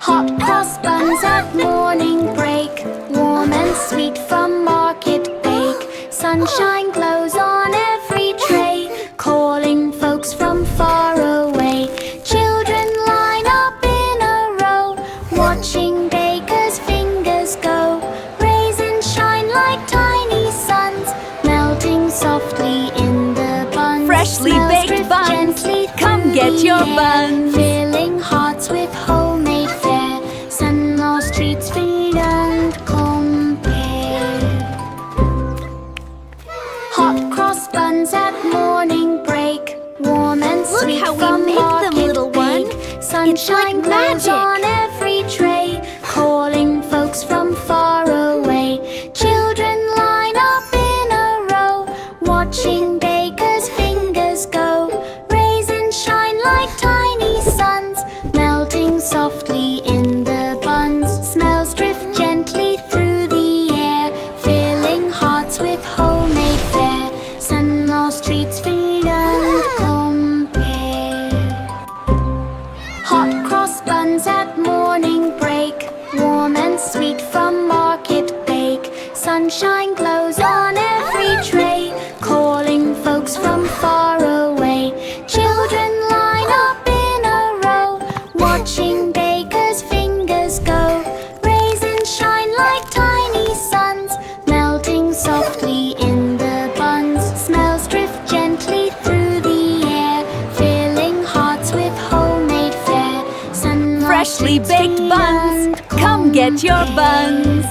Hot cross buns at morning break, warm and sweet from market bake. Sunshine glows on every tray, calling folks from far away. Children line up in a row, watching bakers' fingers go. Raisins shine like tiny suns, melting softly in the buns. Freshly baked buns, come get your buns. Filling hearts with homemade fare, sun-lost treats feed and compare. Hot cross buns at morning break, warm and sweet Look how from we make them, market little one. bake. Sunshine It's like glows magic. on every tray, calling folks from far away. Children line up in a row, watching bakers' fingers go. Raisins shine like tiny suns, melting softly in the buns. Smells drift gently through the air, filling hearts with homemade fare. Sun-lost treats feed and compare. Hot cross buns at morning break, warm and sweet from market bake. Sunshine glows on every tray, calling folks from far away. Children line up in a row, watching bakers' fingers go. Raisins shine like tiny suns, melting softly in the buns. Smells drift gently through the air, filling hearts with homemade fare. Sun-lost Freshly treats baked feed buns, and come get your buns.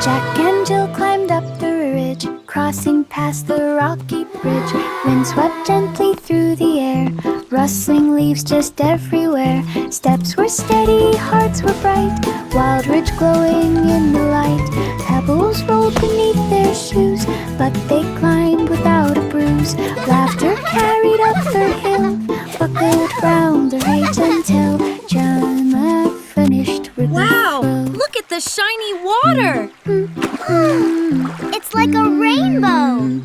Jack and Jill climbed up the ridge, crossing past the rocky bridge. Wind swept gently through the air, rustling leaves just everywhere. Steps were steady, hearts were bright, wild ridge glowing in the light. Pebbles rolled beneath their shoes, but they climbed without a bruise. Laughter carried up their hill, buckled round their height until Gemma finished with Wow, the flow. look at the shiny water. It's like a rainbow.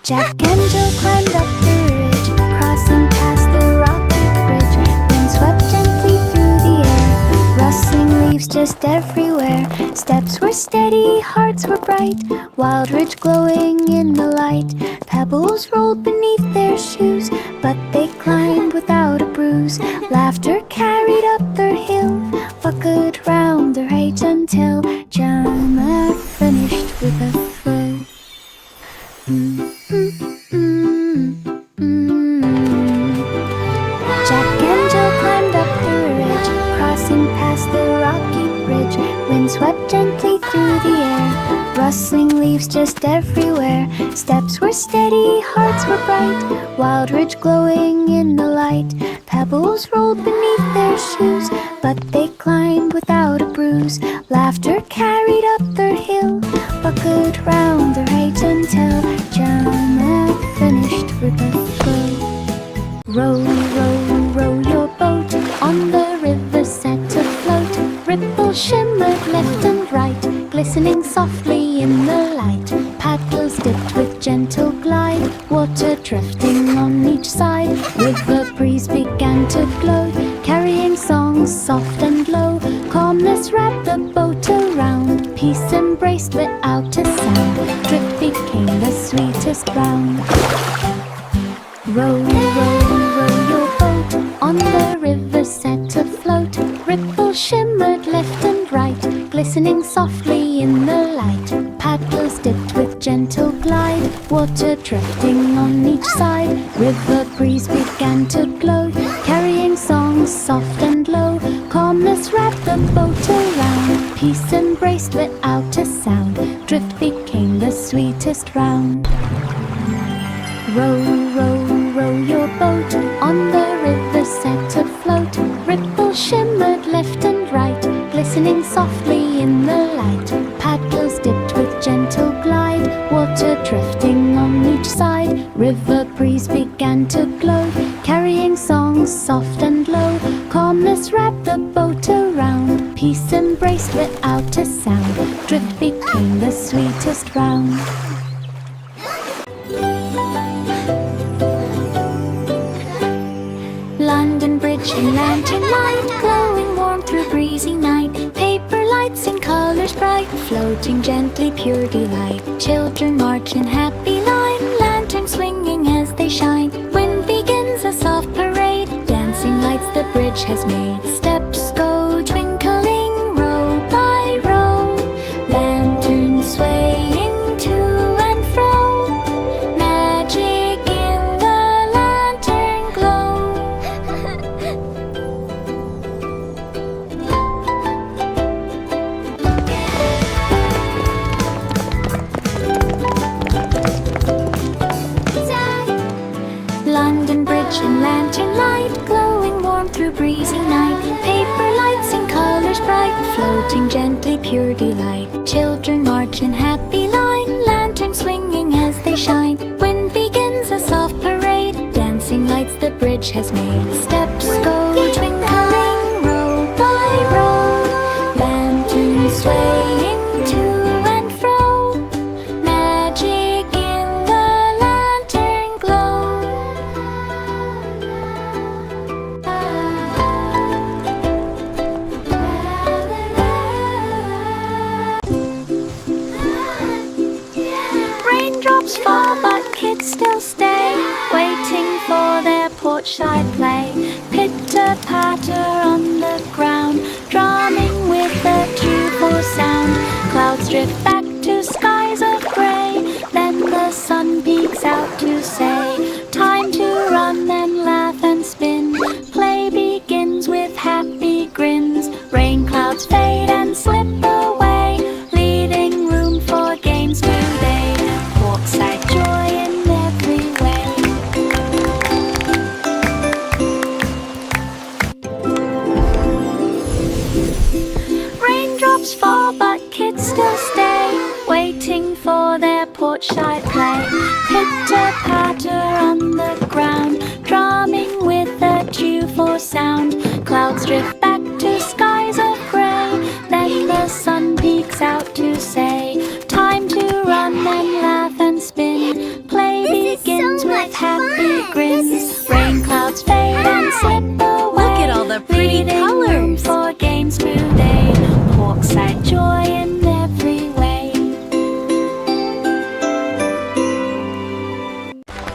Jack and Jill climbed up the ridge, crossing past the rocky bridge. Wind swept gently through the air, rustling leaves just everywhere. Steps were steady, hearts were bright, wild ridge glowing in the light. Pebbles rolled beneath their shoes, but they climbed without a bruise. Laughter carried up their hill, buckled round their height until Gemma finished with a flow. Jack and Jill climbed up the ridge, crossing past the rocky bridge. Wind swept gently through the air, rustling leaves just everywhere. Steps were steady, hearts were bright, wild ridge glowing in the light. Pebbles rolled beneath their shoes, but they climbed without a bruise. Laughter carried up their hill, buckled round their height until Gemma finished with a flow. Row, row, row your boat on the river set afloat. Ripples shimmered left and right, glistening softly in the light. Paddles dipped with gentle glide, water drifting on each side. With the breeze began to blow, carrying songs soft and low. Calmness wrapped the boat around, peace embraced without a sound. Drift became the sweetest round. Row, row, row your boat on the river set afloat. Ripples shimmered left and right, glistening softly in the light. Paddles dipped with gentle glide, water drifting on each side. River breeze began to blow, carrying songs soft and low. Calmness wrapped the boat around, peace embraced without a sound. Drift became the sweetest round. Row, row, row your boat on the river set afloat. Ripples shimmered left and right, glistening softly in the light. Paddles dipped with gentle glide, water drifting on each side. River breeze began to blow, carrying songs soft and low. Calmness wrapped the boat around, peace embraced without a sound. Drift became the sweetest round. and lantern light, glowing warm through breezy night. Paper lights in colors bright, floating gently, pure delight. Children march in happy line, lanterns swinging as they shine. Wind begins a soft parade, dancing lights the bridge has made. Steps go twinkling, row by row, lanterns swaying to and fro. Magic in the lantern glow. London Bridge and lantern light, glowing warm through breezy night. Paper lights in colors bright, floating gently, pure delight. Children march in happy line, lanterns swinging as they shine. Wind begins a soft parade, dancing lights the bridge has made. Steps go twinkling, row by row, lanterns swaying to and fro. Magic in the lantern glow. Raindrops fall but kids still stay, waiting for their porch-side play. Pitter-patter on the ground, drumming with a cheerful sound. Clouds drift back to skies of grey, then the sun peeks out to say, time to run and laugh and spin. Play begins with happy grins. Rain clouds fade and slip away, leaving room for games today. Walkside joy in every way. Raindrops fall but kids still stay, waiting for their porch-side play. Pitter-patter on the ground, drumming with a cheerful sound. Clouds drift back to skies of grey, then the sun peeks out to say, time to run and laugh and spin. Play begins with happy grins. Rain clouds fade and slip away. Look at all the pretty leaving room colors. for games today. Walkside joy in every way.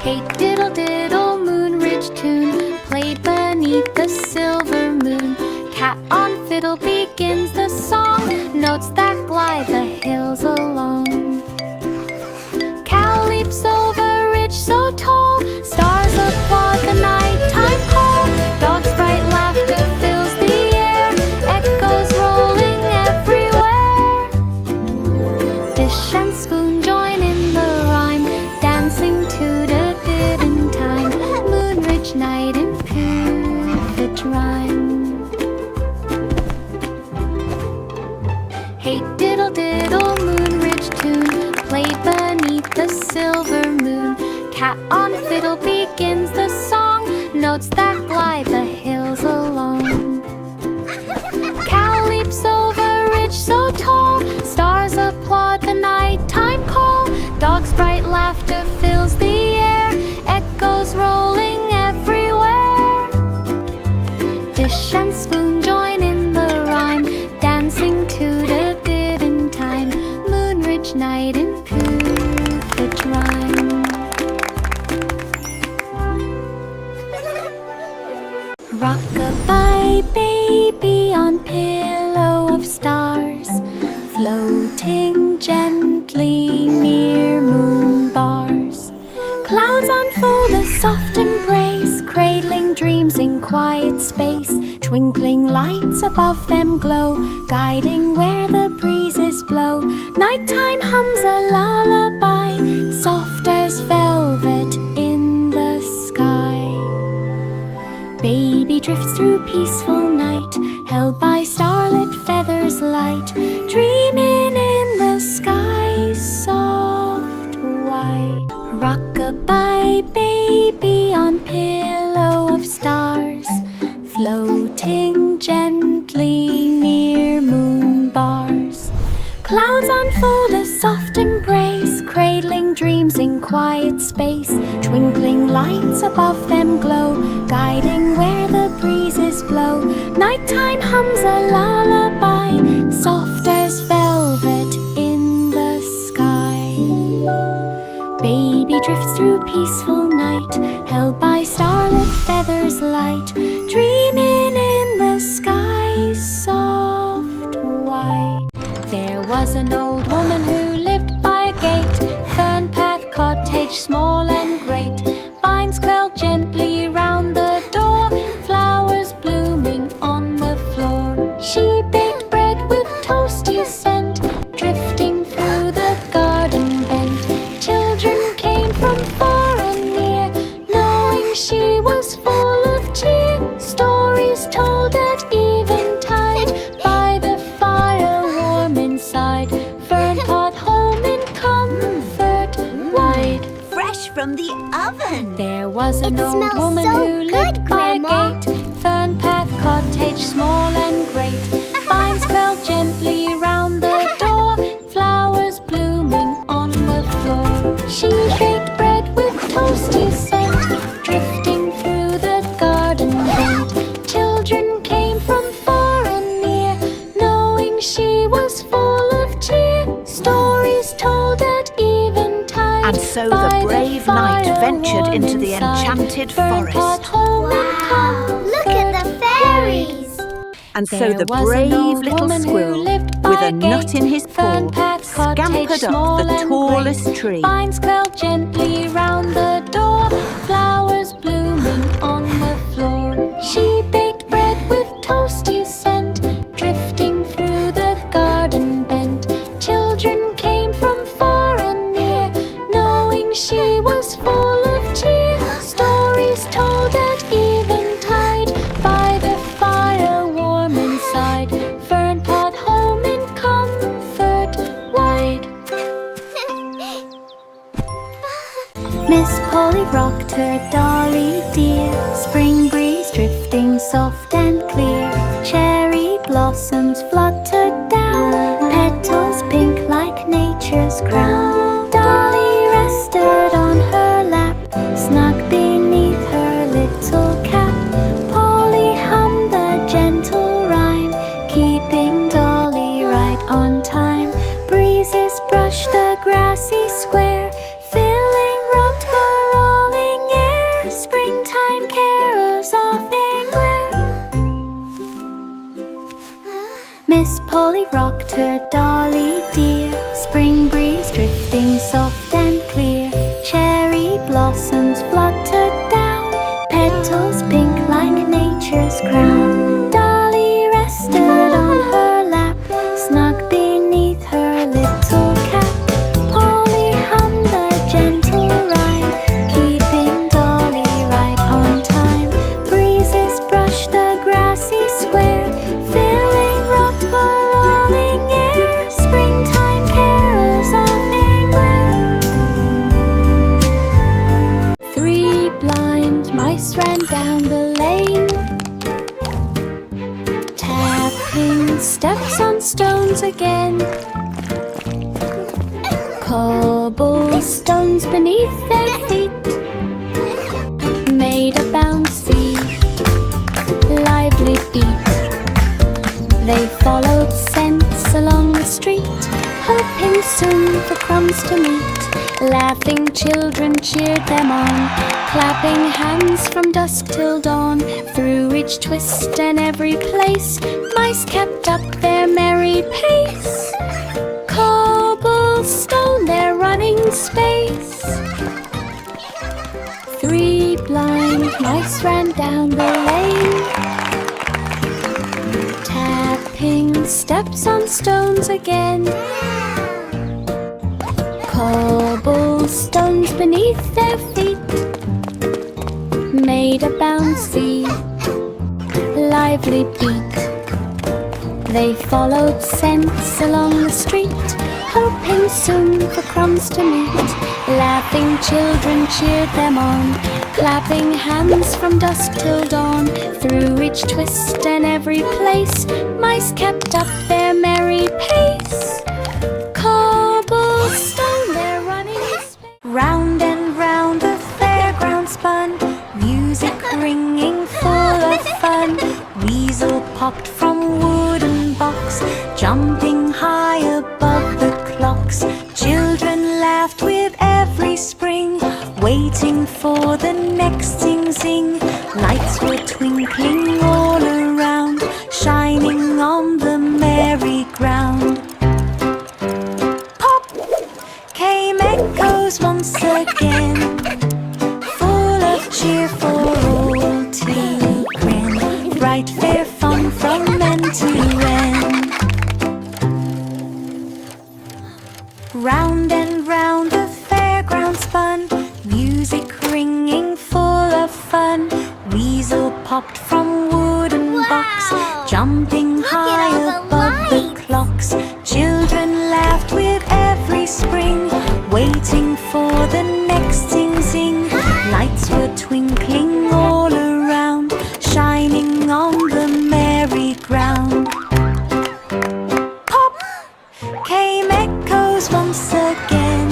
Hey diddle diddle, moon ridge tune, played beneath the silver moon. Cat on fiddle begins the song, notes that glide the hills along. Cow leaps over ridge so tall, stars applaud the nighttime call. Dog's bright laughter fills the air, echoes rolling everywhere. Dish and spoon join in the rhyme, dancing to the diddle time. Moon ridge night in perfect rhyme. Hey diddle diddle, moon ridge tune, played beneath the silver moon. Cat on fiddle begins the song, notes that glide the hills along. Cow leaps over ridge so tall, stars applaud the nighttime call. Dog's bright laughter fills the air, echoes rolling everywhere. Dish and spoon join in the rhyme, dancing to the diddle time. Moon ridge night in perfect rhyme. Rock-a-bye baby on pillow of stars, floating gently near moon bars. Clouds unfold a soft embrace, cradling dreams in quiet space. Twinkling lights above them glow, guiding where the breezes blow. Nighttime hums a lullaby, soft as velvet in the sky. Baby drifts through peaceful night, held by starlit feathers light, dreaming in the sky's soft white. Rock-a-bye baby on pillow of stars, floating gently near moon bars. Clouds unfold a soft embrace, cradling dreams in quiet space. Twinkling lights lights above them glow, guiding where the breezes blow. Nighttime hums a lullaby, soft as velvet in the sky. Baby drifts through peaceful night, held by starlit feathers light, dreaming in the sky's soft white. There was an old woman who lived by a gate, fern path, cottage, small and great. Vines curled gently round the door, flowers blooming on the floor. She baked bread with toasty scent, drifting through the garden bent. Children came from far and near, knowing she was full of cheer. Stories told at eventide, by the fire warm inside. Fern pot home in comfort wide. Fresh from the oven. There was an It old smells woman so who lived good, by a Grandma. gate, fern path, cottage, small and great. Vines curled gently round the door, flowers blooming on the floor. She baked bread with toasty scent, drifting through the garden bent. Children came from far and near, knowing she was full of cheer. Stories told at eventide. And so by the brave knight fire ventured warm into the inside. enchanted Fern pot forest. home in Wow, look at the comfort fairies. And so There the was an brave old little woman who squirrel, lived by with a a nut gate, in his fern paw, path, cottage, scampered small up the and tallest great. tree. Vines curled gently round the door, flowers blooming on the floor. She baked bread with toasty scent, drifting through the garden bent. Children came from far and near, knowing she was full of cheer. Stories told at eventide, by the fire warm inside. Fern pot home in comfort wide. Miss Polly rocked her dolly dear, spring breeze drifting soft and clear. Cherry blossoms fluttered down, petals pink like nature's crown. Dolly rested on her lap, snug beneath her little cap. Polly hummed the gentle rhyme, keeping Dolly right on time. Breezes brushed the grassy square, filling rocked the rolling air. Springtime carols off anywhere. Miss Polly rocked her dolly dear, spring breeze drifting soft and clear. Cherry blossoms fluttered down, petals pink like nature's crown. Dolly rested on her lap, snug beneath her little cap. Polly hummed the gentle rhyme, keeping Dolly right on time. Breezes brushed the grassy square, filling rocked the rolling air. Springtime carols off anywhere. 3 blind mice ran down the lane, tapping steps on stones again. Cobblestones beneath their feet made a bouncy, lively beat. They followed scents along the street, hoping soon for crumbs to meet. Laughing children cheered them on, clapping hands from dusk till dawn. Through each twist and every place, mice kept up their merry pace. Cobblestone, their running space. 3 blind mice ran down the lane, tapping steps on stones again. Cobblestones beneath their feet made a bouncy, lively beat. They followed scents along the street, hoping soon for crumbs to meet. Laughing children cheered them on, clapping hands from dusk till dawn. Through each twist and every place, mice kept up their merry pace. Cobblestone, their running space. Round and round the fairground spun, music ringing full of fun. Weasel popped from wooden box, jumping high above the clocks. Children laughed with every spring, waiting for the next zing-zing. Lights were twinkling all around, shining on the merry-go-round. Pop! Came echoes once again, full of cheer for all to grin. Bright fair fun from end to end. Round and round the fairground spun, music ringing full of fun. Weasel popped from wooden box, jumping high above the clocks. Children laughed with every spring, waiting for the next zing-zing. Lights were twinkling all around, shining on the merry-go-round. Pop! Came echoes once again,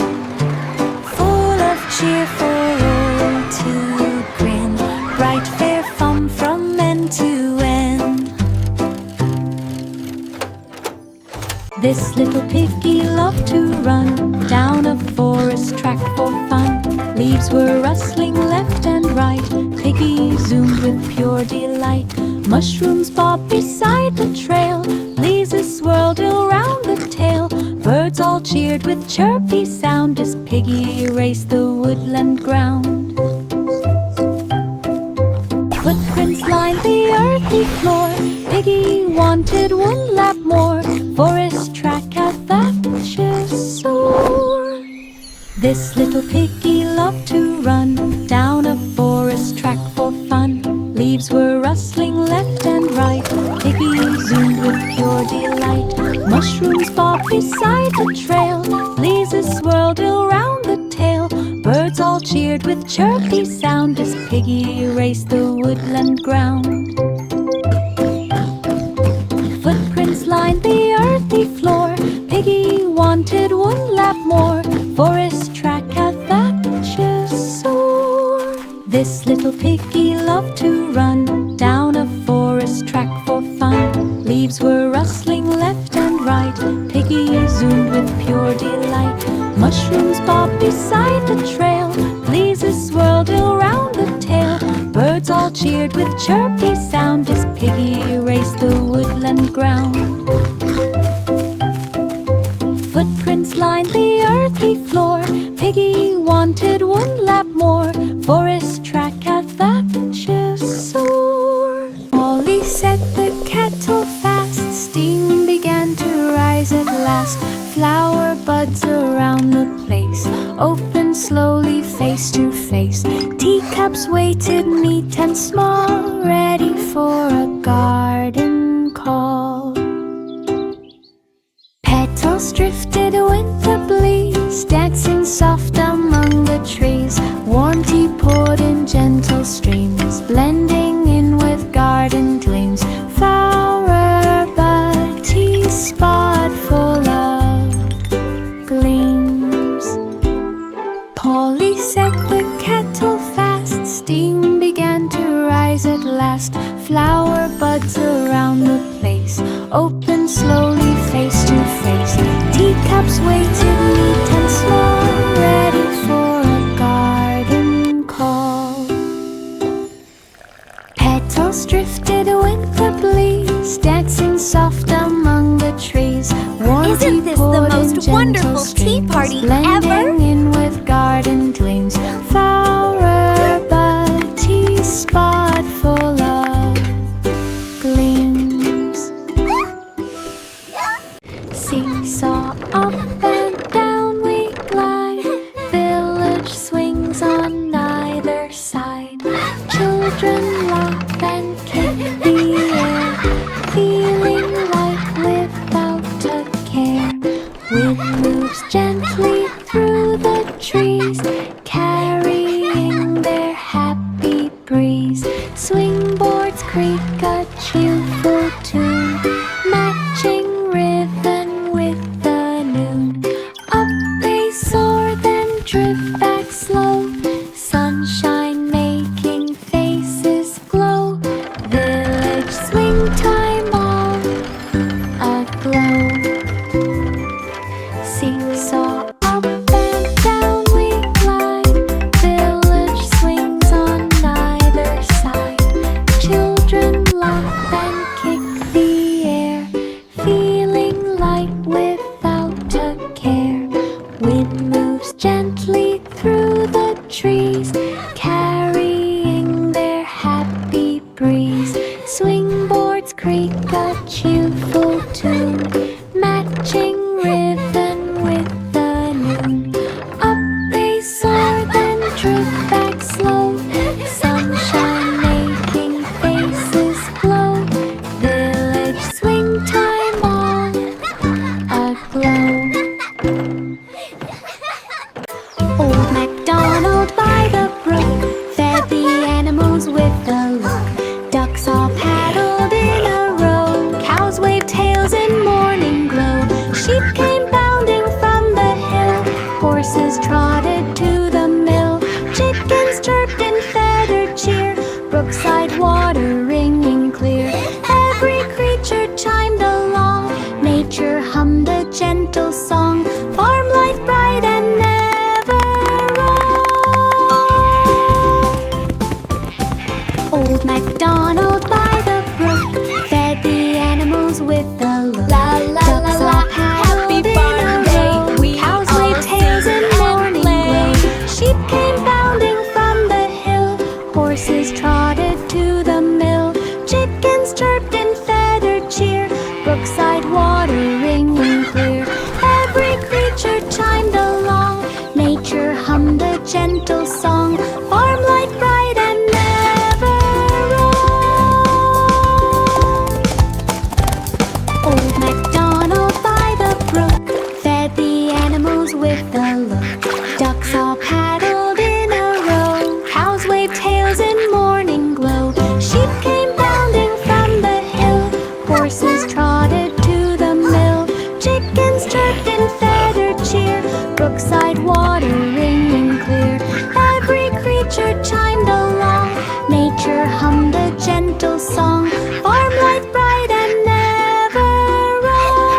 full of cheer for all to grin. Bright fair fun from end to end. This little piggy loved to run down a forest track for fun. Leaves were rustling left and right. Piggy zoomed with pure delight. Mushrooms bobbed beside the trail. Breezes swirled around the tail. Birds all cheered with chirpy sound as Piggy raced the woodland ground. Footprints lined the earthy floor. Piggy wanted one lap more. Forest track at that just soar. This little piggy loved to run down a forest track for fun. Leaves were rustling left and right. Piggy zoomed with pure delight. Mushrooms bobbed beside the trail. Breezes swirled around the tail. Birds all cheered with chirpy sound as Piggy raced the woodland ground. Footprints lined the earthy floor. Piggy wanted one lap more. Forest track at that just soar. This little piggy loved to run down a forest track for fun. Leaves were rustling left and right. Piggy zoomed with pure delight. Mushrooms bobbed beside the trail. Breezes swirled around the tail. Birds all cheered with chirpy sound as Piggy raced the woodland ground. Footprints lined the earthy floor. Piggy wanted one lap more. Forest track at that just soar. Polly set the kettle fast. Steam began to rise at last. Flower buds around the place opened slowly face to face. Teacups waited neat and small, ready for a garden call. Petals drifted with the breeze, dancing soft among the trees. Warm tea poured in gentle streams, blending in with garden gleams. Flower bud tea spot full of gleams. Polly set the kettle fast. Steam began to rise at last. Flower buds around the place opened slowly face to face. Teacups waited neat and small, ready for a garden call. Petals drifted with the breeze, dancing soft among the trees. Isn't this the most wonderful tea party ever? Blending in with garden gleams. Flower bud tea spot full of gleams. Seesaw up and down we glide. Village swings on either side. Children laugh and kick the air, feeling light without a care. Wind moves gently through a look. Ducks all paddled in a row. Cows waved tails in morning glow. Sheep came bounding from the hill. Horses trotted to the mill. Chickens chirped in feathered cheer. Brookside water ringing clear. Every creature chimed along. Nature hummed a gentle song. Farm life bright and never wrong. Old MacDonald by the brook fed the animals with a look. La la la la, happy farm day. We Cows all waved tails sing in and morning play. glow. Sheep came bounding from the hill. Horses trotted to the mill. Chickens chirped in feathered cheer. Brookside water ringing clear. Every creature chimed along. Nature hummed a gentle song. Farm life bright and never wrong. Old MacDonald by the brook fed the animals with a look. Ducks all paddled in a row. Cows waved tails in morning glow. Sheep came bounding from the hill. Horses trotted to the mill. Chickens chirped in feathered cheer. Brookside water ringing clear. Every creature chimed along. Nature hummed a gentle song. Farm life bright and never wrong.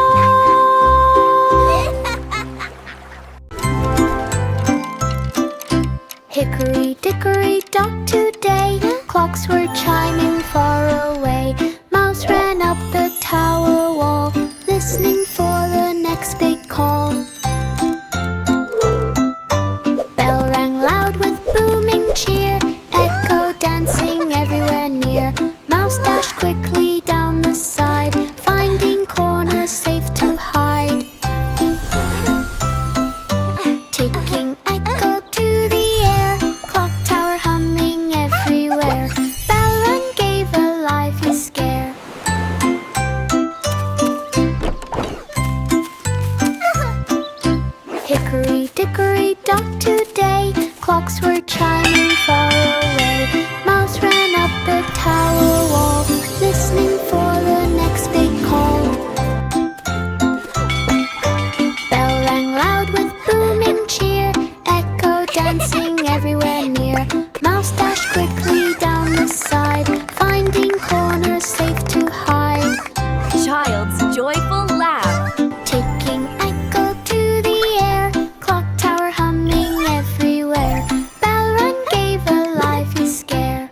Hickory dickory dock today. Clocks were chiming far away. Mouse ran up the tower wall, listening for the next big call. Bell rang loud with booming cheer. Echo dancing everywhere near. Mouse dashed quickly down the side, finding corners safe to hide. Taking echo to the air. Clock tower humming everywhere. Bell rang gave a lively scare. Hickory dickory dock today. Clocks were chiming far away. Mouse ran up the tower wall, listening for the next big call. Bell rang loud with booming cheer. Echo dancing everywhere near. Mouse dashed quickly down the side, finding corners safe to hide. Child's joyful laugh. Taking echo to the air. Clock tower humming everywhere. Bell rang gave a lively scare.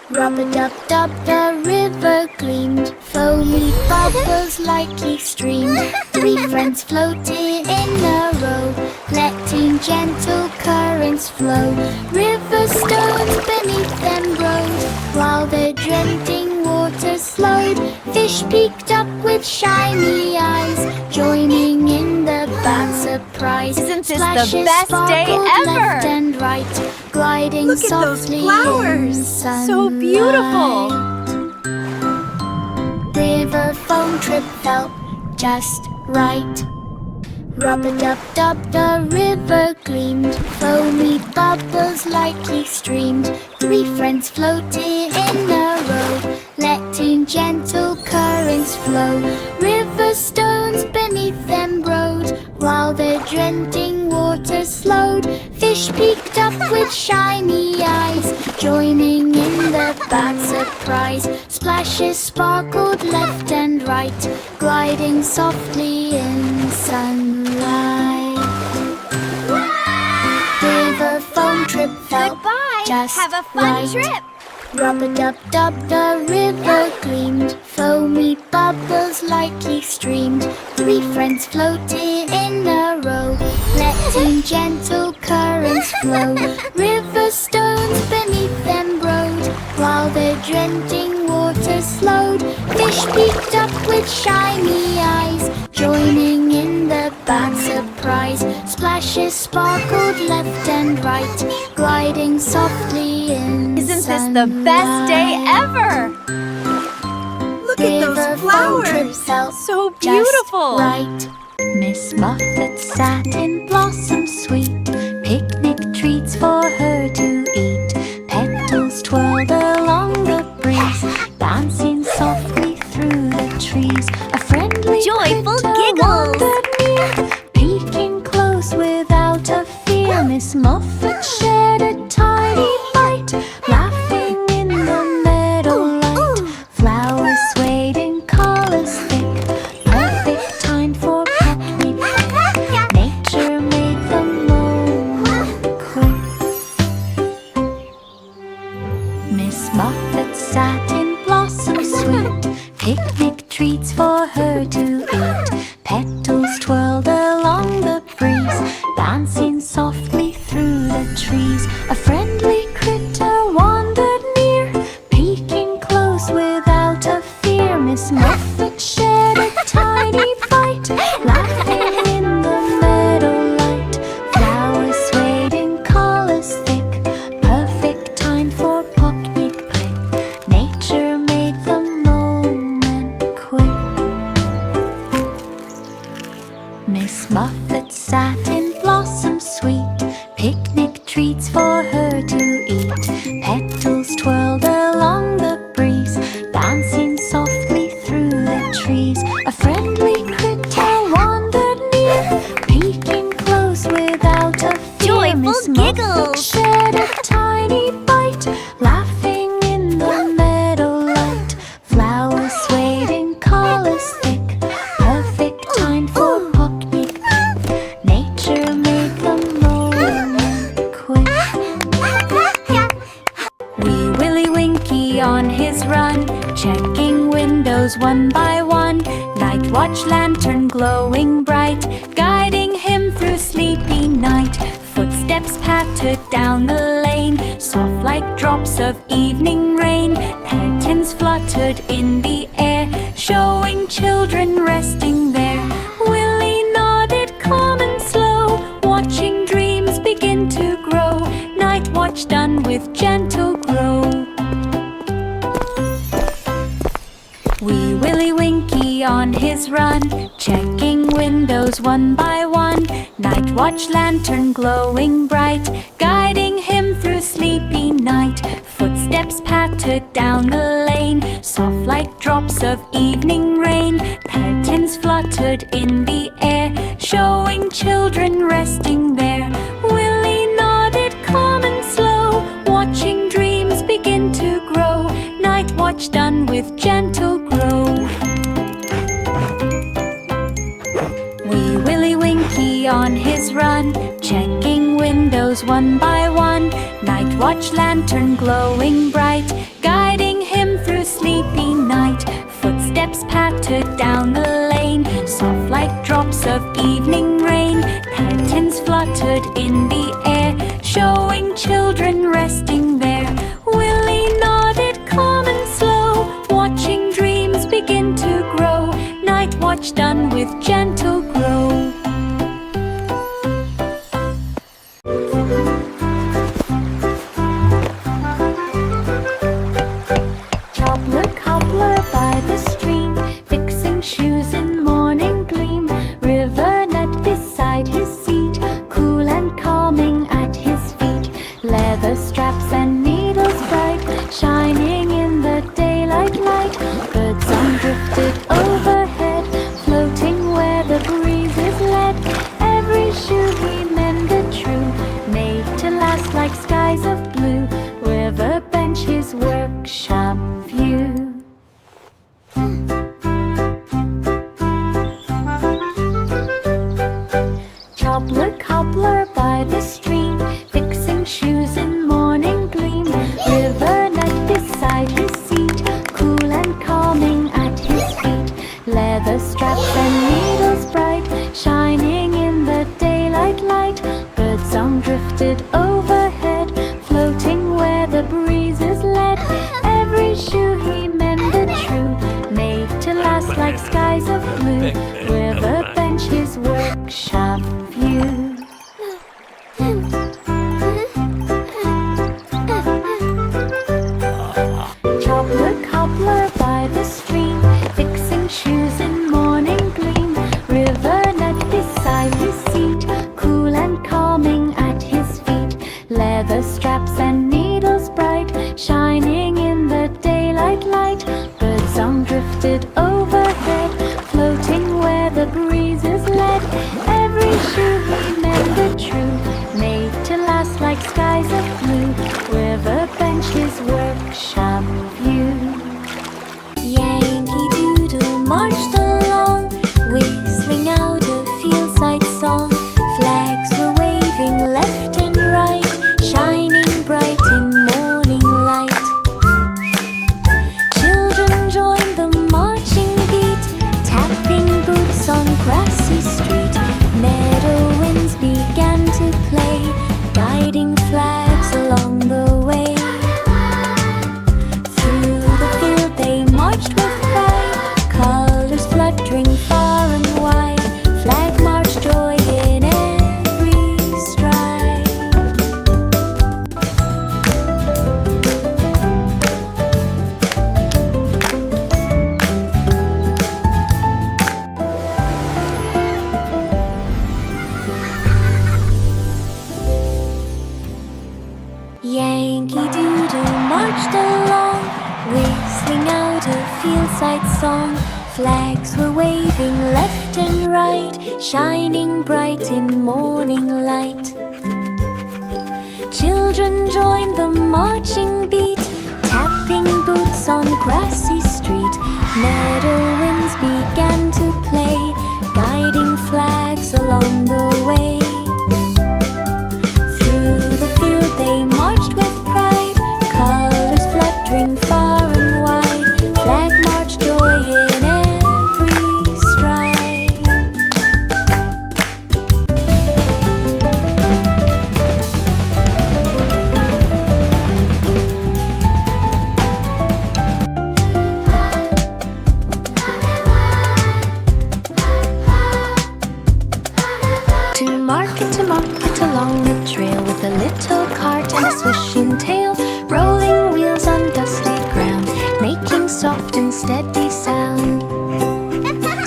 Rub-a-dub-dub, the river gleamed. Foamy bubbles lightly streamed. Three friends floated in a row, letting gentle currents flow. River stones beneath them rose, while the drifting water slowed. Fish peeked up with shiny eyes, joining in the bad surprise. Isn't this the Splashes best day sparkled ever? left and right, gliding Look at those softly flowers. in So beautiful. sunlight. River foam trip felt just right. Rub-a-dub-dub, the river gleamed. Foamy bubbles lightly streamed. Three friends floated in a row, letting gentle currents flow. River stones beneath them rode, while the drenching water slowed. Fish peeked up with shiny eyes, joining in the bad surprise. Splashes sparkled left and right, gliding softly in sunlight. River foam trip felt Goodbye. just Have a fun right. trip. Rub-a-dub-dub, the river gleamed. Foamy bubbles lightly streamed. Three friends floated in a row, letting gentle currents flow. River stones beneath them rode, while the drenching water slowed. Fish peeked up with shiny eyes, joining in the bad surprise. Splashes sparkled left and right, gliding softly in Isn't this the best day ever? Look at those flowers. So beautiful. Right. Miss Muffet sat in blossom sweet. Picnic treats treats for her to eat. Petals twirled along the breeze, dancing softly through the trees. A friendly Joyful critter giggles. wandered near, peeking close without a fear. Miss Muffet shared a tiny bite, laughing in the meadowlight. Flowers swayed in colors thick, perfect time for picnic. Nature made the moment quick. Miss Muffet sat in blossom sweet, picnic treats for her to eat. Petals twirled along the breeze, dancing softly through the trees. A friendly critter wandered near, peeking close without a fear. Miss Muffet shared a tiny bite, laughing in the meadowlight. Flowers swayed in colors thick, perfect time for picnic pick. Nature made the moment quick. Miss Muffet sat in blossom sweet, picnic treats for her to eat. Petals twirled along the breeze, dancing softly through the trees. A friendly critter wandered near, peeking close without a fear. Joyful Miss Muffet giggles. shared a tiny bite, laughing in the meadowlight. Flowers swayed in colors thick, perfect time for picnic. Nature made the moment quick. Wee Willie Winky on his run, checking windows one by one. Night watch lantern glowing bright, guiding him through sleepy night. Footsteps pattered down the lane, soft like drops of evening rain. Curtains fluttered in the air, showing children resting there. Willie nodded calm and slow, watching dreams begin to grow. Night watch done with gentle glow. Wee Willie Winky on his run, checking windows one by one. Night watch lantern glowing bright, guiding him through sleepy night. Footsteps pattered down the lane, soft like drops of evening rain. Curtains fluttered in the air, showing children resting there. Willie nodded calm and slow, watching dreams begin to grow. Night watch done with gentle glow. Wee Willie Winky on his run, checking windows one by one. Night watch lantern glowing bright, guiding him through sleepy night. Footsteps pattered down the lane, soft like drops of evening rain. Curtains fluttered in the air, showing children resting there. Willie nodded calm and slow, watching dreams begin to grow. Night watch done with gentle glow. Toddler cobbler by the stream, fixing shoes in morning gleam. River net beside his seat, cool and calming at his feet. Leather straps and needles bright, shining in the daylight light. Birdsong drifted overhead, floating where the breezes led. Every shoe he mended true, made to last like skies of blue. River bench his workshop view. Toddler cobbler by the stream, fixing shoes in morning gleam. River net beside his seat, cool and calming at his feet. Leather straps and needles bright, shining in the daylight light. Birdsong drifted overhead, floating where the breezes led. Every shoe he mended true, made to last like skies of blue. River bench his workshop view. Toddler cobbler by the stream, fixing shoes in morning gleam. River net beside his seat, cool and calming at his feet. like skies of blue, river benches, workshop view. Yankee Doodle marched along, whistling out a field-side song. Flags were waving left and right, shining bright in morning light. Children joined the marching beat, tapping boots on grassy street. Meadow winds began to play, guiding flags along the way. Through the field they marched with pride, colors fluttering far and wide. Flag march, joy in every stride. Yankee Doodle marched along, whistling out a field-side song. Flags were waving left and right, shining bright in morning light. Children joined the marching beat, tapping boots on grassy street. Meadow winds began to play, guiding flags along the way. Through the field they marched with pride, colors fluttering far and wide. Flag march, joy in every stride. To market along the trail, with a little cart and a swishing tail, rolling wheels on dusty ground, making soft and steady sound.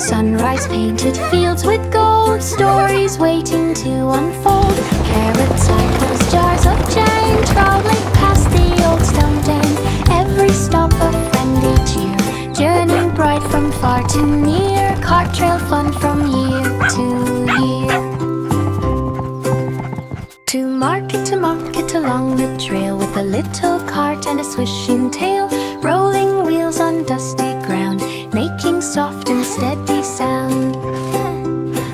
Sunrise painted fields with gold, stories waiting to unfold. Carrot cycles, jars of jam, traveling past the old stone den. Every stop a friendly cheer, journey bright from far to near. Cart trail fun from year to year. To market along the trail, with a little cart and a swishing tail, rolling wheels on dusty ground, making soft and steady sound.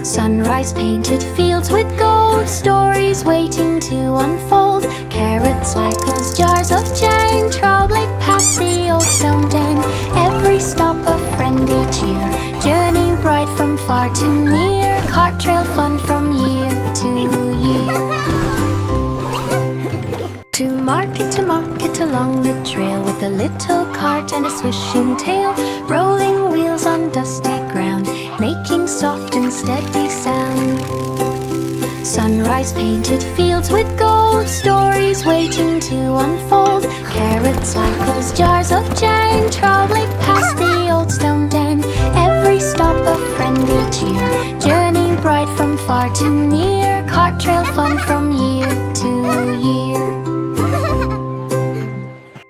Sunrise painted fields with gold, stories waiting to unfold. Carrot cycles, jars of jam, traveling past the old stone den. Every stop a friendly cheer, journey bright from far to near. Cart trail fun from year to year. To market along the trail, with a little cart and a swishing tail, rolling wheels on dusty ground, making soft and steady sound. Sunrise painted fields with gold, stories waiting to unfold. Carrot cycles, jars of jam, traveling past the old stone den. Every stop a friendly cheer, journey bright from far to near. Cart trail fun from year to year.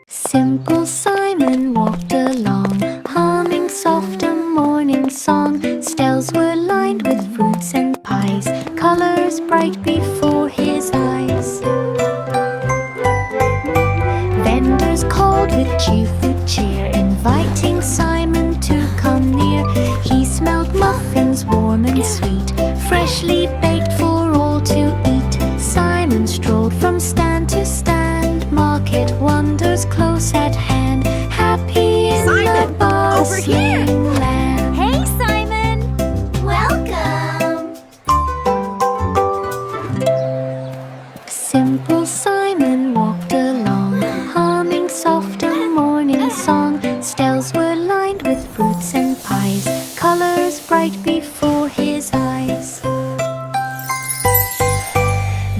Simple Simon walked along, humming soft a morning song. Stalls were lined with fruits and pies, colors bright before his eyes. Vendors called with cheerful cheer, inviting Simon to come near. He smelled muffins warm and sweet, freshly baked for all to eat. Simon strolled from stand to stand, market wonders close at hand, happy in Simon, the over here. bustling land. Hey, Simon! Welcome! Simple Simon walked along, humming soft a morning song. Stalls were lined with fruits and pies, colors bright before his eyes.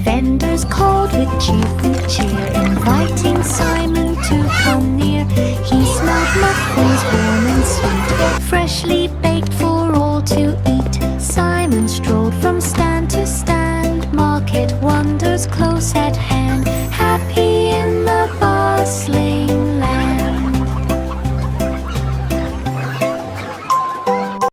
Vendors called with cheerful cheer, inviting Simon to come near. He smelled muffins warm and sweet, freshly baked for all to eat. Simon strolled from stand to stand, market wonders close at hand.